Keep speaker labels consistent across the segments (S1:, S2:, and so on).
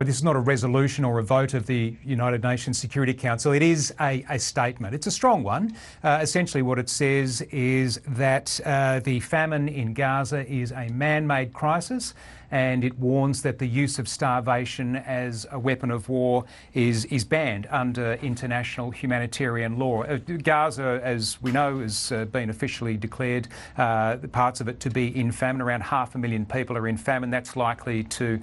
S1: this is not a resolution or a vote of the United Nations Security Council. It is a statement. It's a strong one. Essentially what it says is that the famine in Gaza is a man-made crisis, and it warns that the use of starvation as a weapon of war is banned under international humanitarian law. Gaza, as we know, has been officially declared the parts of it to be in famine. Around 500,000 people are in famine. That's likely to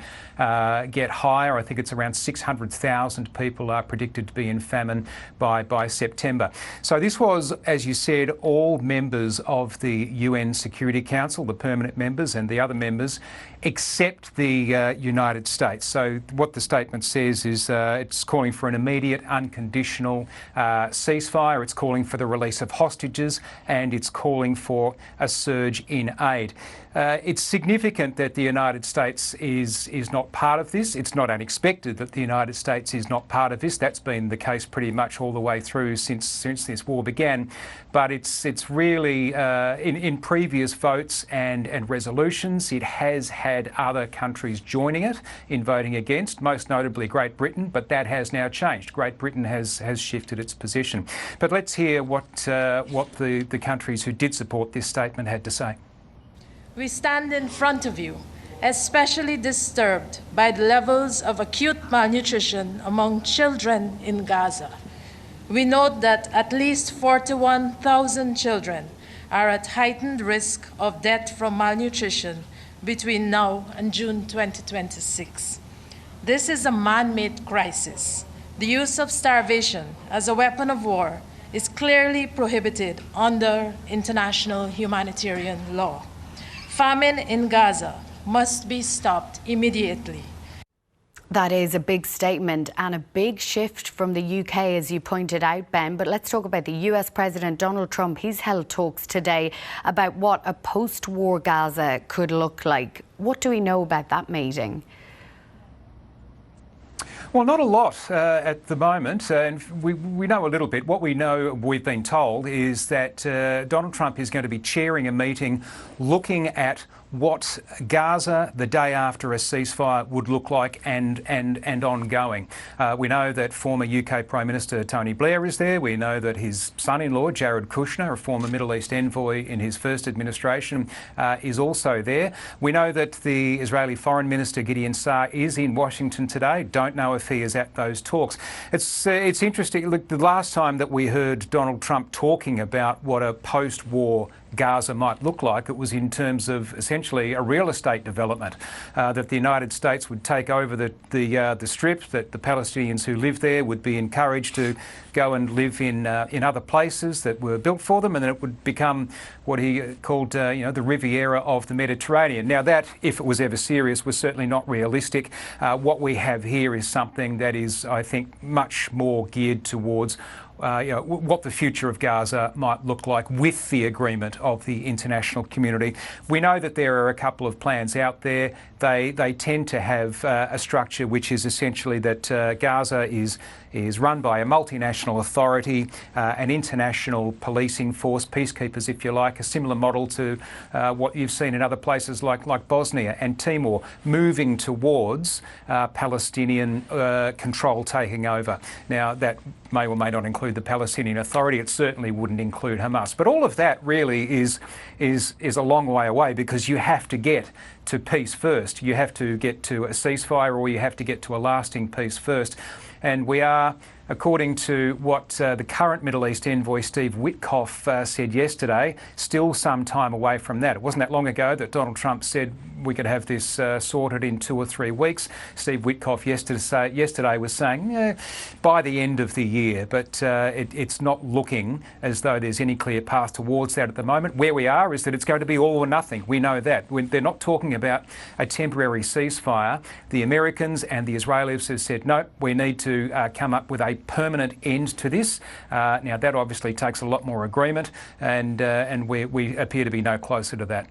S1: get higher. I think it's around 600,000 people are predicted to be in famine by September. So this was, as you said, all members of the UN Security Council, the permanent members and the other members, except the United States. So what the statement says is it's calling for an immediate, unconditional ceasefire. It's calling for the release of hostages, and it's calling for a surge in aid. It's significant that the United States is not part of this. It's not unexpected that the United States is not part of this. That's been the case pretty much all the way through since this war began. But it's really, in previous votes and resolutions, it has had other countries joining it in voting against, most notably Great Britain, but that has now changed. Great Britain has shifted its position. But let's hear what the countries who did support this statement had to say.
S2: We stand in front of you, especially disturbed by the levels of acute malnutrition among children in Gaza. We note that at least 41,000 children are at heightened risk of death from malnutrition between now and June 2026. This is a man-made crisis. The use of starvation as a weapon of war is clearly prohibited under international humanitarian law. Famine in Gaza must be stopped immediately.
S3: That is a big statement and a big shift from the UK, as you pointed out, Ben. But let's talk about the US President Donald Trump. He's held talks today about what a post-war Gaza could look like. What do we know about that meeting?
S1: Well, not a lot at the moment, and we know a little bit. What we know, we've been told, is that Donald Trump is going to be chairing a meeting looking at what Gaza the day after a ceasefire would look like and ongoing. We know that former UK Prime Minister Tony Blair is there. We know that his son-in-law Jared Kushner, a former Middle East envoy in his first administration, is also there. We know that the Israeli Foreign Minister Gideon Saar is in Washington today. Don't know if he is at those talks. It's interesting. Look, the last time that we heard Donald Trump talking about what a post-war Gaza might look like, it was in terms of essentially a real estate development, that the United States would take over the strip, that the Palestinians who live there would be encouraged to go and live in other places that were built for them, and then it would become what he called the Riviera of the Mediterranean. Now that, if it was ever serious, was certainly not realistic. What we have here is something that is, I think, much more geared towards what the future of Gaza might look like with the agreement of the international community. We know that there are a couple of plans out there. They tend to have a structure which is essentially that Gaza is run by a multinational authority, an international policing force, peacekeepers if you like, a similar model to what you've seen in other places like Bosnia and Timor, moving towards Palestinian control taking over. Now that may or may not include the Palestinian Authority. It certainly wouldn't include Hamas. But all of that really is a long way away, because you have to get to peace first. You have to get to a ceasefire, or you have to get to a lasting peace first. And we are, according to what the current Middle East envoy Steve Witkoff said yesterday, still some time away from that. It wasn't that long ago that Donald Trump said we could have this sorted in 2 or 3 weeks. Steve Witkoff yesterday was saying by the end of the year, but it's not looking as though there's any clear path towards that at the moment. Where we are is that it's going to be all or nothing. We know that. They're not talking about a temporary ceasefire. The Americans and the Israelis have said, no, we need to come up with a permanent end to this. Now that obviously takes a lot more agreement, and we appear to be no closer to that.